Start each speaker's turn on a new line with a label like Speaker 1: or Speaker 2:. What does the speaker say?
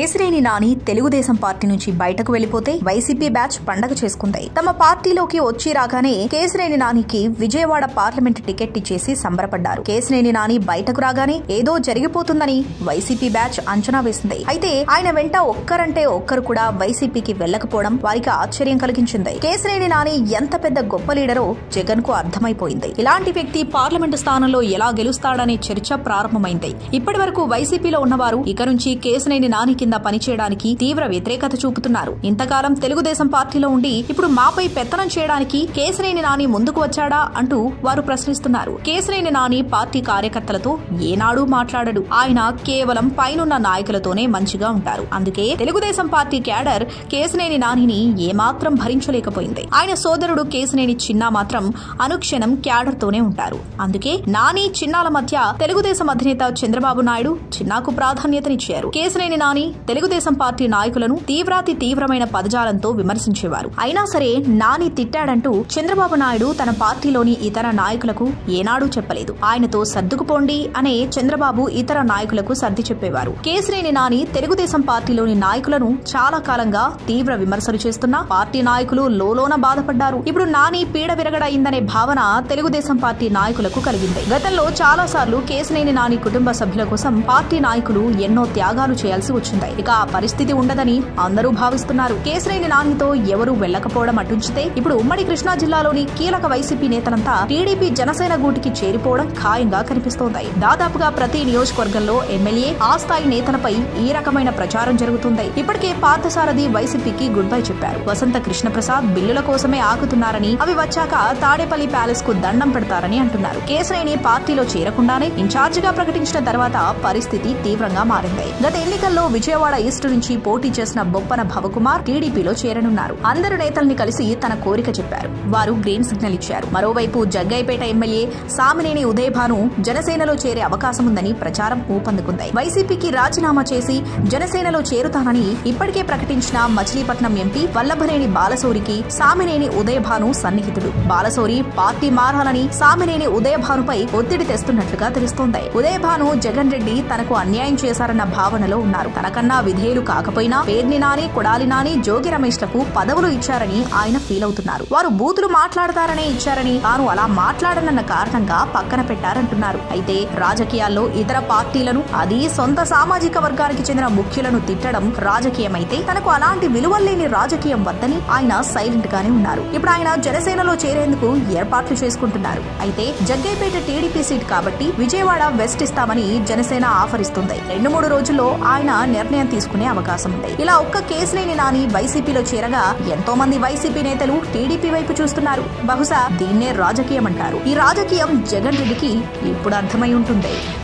Speaker 1: Kesineni Nani Telugu Desam party నుంచి బయటకు వెళ్లిపోతే YCP batch పండగ చేసుకుంది. తమ పార్టీలోకి వచ్చి రాగానే కేశినేని నానికి విజయవాడ పార్లమెంట్ టికెట్ ఇచ్చేసి సంబరపడ్డారు. కేశినేని నాని బయటకు రాగానే ఏదో జరిగిపోతుందని వైసీపీ బ్యాచ్ అంచనా వేసింది. అయితే ఆయన వెంట ఒక్కరంటే ఒక్కరు కూడా వైసీపీకి వెళ్లకపోవడం వారికి ఆశ్చర్యం కలిగించింది. కేశినేని నాని ఎంత పెద్ద గొప్ప లీడరో జగన్ కు అర్థమైపోయింది. ఇలాంటి వ్యక్తి పార్లమెంటు స్థానంలో ఎలా గెలుస్తాడనే చర్చ ప్రారంభమైంది. ఇప్పటి వరకు వైసీపీలో ఉన్నవారు ఇక నుంచి కేశినేని నాని కింద పనిచేయడానికి తీవ్ర వ్యతిరేకత చూపుతున్నారు. ఇంతకాలం తెలుగుదేశం పార్టీలో ఉండి ఇప్పుడు మాపై పెత్తనం చేయడానికి కేశినేని నాని ముందుకు వచ్చాడా అంటూ వారు ప్రశ్నిస్తున్నారు. కేశినేని నాని పార్టీ కార్యకర్తలతో ఏనాడూ మాట్లాడడు. ఆయన కేవలం పైనున్న నాయకులతోనే మంచిగా ఉంటారు. అందుకే తెలుగుదేశం పార్టీ క్యాడర్ కేశినేని నానిని ఏమాత్రం భరించలేకపోయింది. ఆయన సోదరుడు కేశినేని చిన్నా మాత్రం అనుక్షణం క్యాడర్ తోనే ఉంటారు. అందుకే నాని చిన్నాల మధ్య తెలుగుదేశం అధినేత చంద్రబాబు నాయుడు చిన్నాకు ప్రాధాన్యతనిచ్చారు. కేశినేని నాని తెలుగుదేశం పార్టీ నాయకులను తీవ్రాతి తీవ్రమైన పదజాలంతో విమర్శించేవారు. అయినా సరే నాని తిట్టాడంటూ చంద్రబాబు నాయుడు తన పార్టీలోని ఇతర నాయకులకు ఏనాడూ చెప్పలేదు. ఆయనతో సర్దుకుపోండి అనే చంద్రబాబు ఇతర నాయకులకు సర్ది చెప్పేవారు. కేశినేని నాని తెలుగుదేశం పార్టీలోని నాయకులను చాలా కాలంగా తీవ్ర విమర్శలు చేస్తున్నా పార్టీ నాయకులు లోలోన బాధపడ్డారు. ఇప్పుడు నాని పీడ విరగడైందనే భావన తెలుగుదేశం పార్టీ నాయకులకు కలిగింది. గతంలో చాలా సార్లు కేశినేని నాని కుటుంబ సభ్యుల కోసం పార్టీ నాయకులు ఎన్నో త్యాగాలు చేయాల్సి వచ్చింది. ఇక ఆ పరిస్థితి ఉండదని అందరూ భావిస్తున్నారు. కేశినేని నానితో ఎవరూ వెళ్లకపోవడం అటుంచితే ఇప్పుడు ఉమ్మడి కృష్ణా జిల్లాలోని కీలక వైసీపీ నేతలంతా టీడీపీ జనసేన గూటికి చేరిపోవడం ఖాయంగా కనిపిస్తోంది. దాదాపుగా ప్రతి నియోజకవర్గంలో ఎమ్మెల్యే ఆ స్థాయి నేతలపై ఈ రకమైన ప్రచారం జరుగుతుంది. ఇప్పటికే పార్థసారథి వైసీపీకి గుడ్ బై చెప్పారు. వసంత కృష్ణప్రసాద్ బిల్లుల కోసమే ఆగుతున్నారని అవి వచ్చాక తాడేపల్లి ప్యాలెస్ కు దండం పెడతారని అంటున్నారు. కేశినేని పార్టీలో చేరకుండానే ఇన్ఛార్జిగా ప్రకటించిన తర్వాత పరిస్థితి తీవ్రంగా మారింది. గత ఎన్నికల్లో విజయవాడ ఈస్ట్ నుంచి పోటీ చేసిన బొప్పన భవకుమార్ టీడీపీలో చేరనున్నారు. అందరు నేతల్ని కలిసి తన కోరిక చెప్పారు. వారు గ్రీన్ సిగ్నల్ ఇచ్చారు. మరోవైపు జగ్గైపేట ఎమ్మెల్యే సామినేని ఉదయభాను జనసేనలో చేరే అవకాశం ఉందని ప్రచారం ఊపందుకుంది. వైసీపీకి రాజీనామా చేసి జనసేనలో చేరుతానని ఇప్పటికే ప్రకటించిన మచిలీపట్నం ఎంపీ వల్లభనేని బాలశౌరికి సామినేని ఉదయభాను సన్నిహితుడు. బాలశౌరి పార్టీ మారాలని సామినేని ఉదయభానుపై ఒత్తిడి తెస్తున్నట్లుగా తెలుస్తోంది. ఉదయభాను జగన్ రెడ్డి తనకు అన్యాయం చేశారన్న భావనలో ఉన్నారు. తనకన్నా విధేయులు కాకపోయినా పేర్ని నాని, కొడాలి నాని, జోగి రమేష్లకు పదవులు ఇచ్చారని ఆయన ఫీల్ అవుతున్నారు. వారు బూతులు మాట్లాడతారనే ఇచ్చారని తాను అలా మాట్లాడనన్న కారణంగా పక్కన పెట్టారంటున్నారు. అయితే రాజకీయాల్లో ఇతర పార్టీలను అది సొంత సామాజిక వర్గానికి చెందిన ముఖ్యులను తిట్టడం రాజకీయమైతే తనకు అలాంటి విలువలేని రాజకీయం వద్దని ఆయన సైలెంట్ గానే ఉన్నారు. ఇప్పుడు ఆయన జనసేనలో చేరేందుకు ఏర్పాట్లు చేసుకుంటున్నారు. అయితే జగ్గైపేట టీడీపీ సీట్ కాబట్టి విజయవాడ వెస్ట్ ఇస్తామని జనసేన ఆఫర్ ఇస్తుంది. 2-3 రోజుల్లో ఆయన నిర్ణయం తీసుకునే అవకాశం ఉంది. ఇలా ఒక్క కేశినేని నాని వైసీపీలో చేరగా ఎంతో మంది వైసీపీ నేతలు టీడీపీ వైపు చూస్తున్నారు. బహుశా దీన్నే రాజకీయం అంటారు. ఈ రాజకీయం జగన్ రెడ్డికి ఇప్పుడు అర్థమై ఉంటుంది.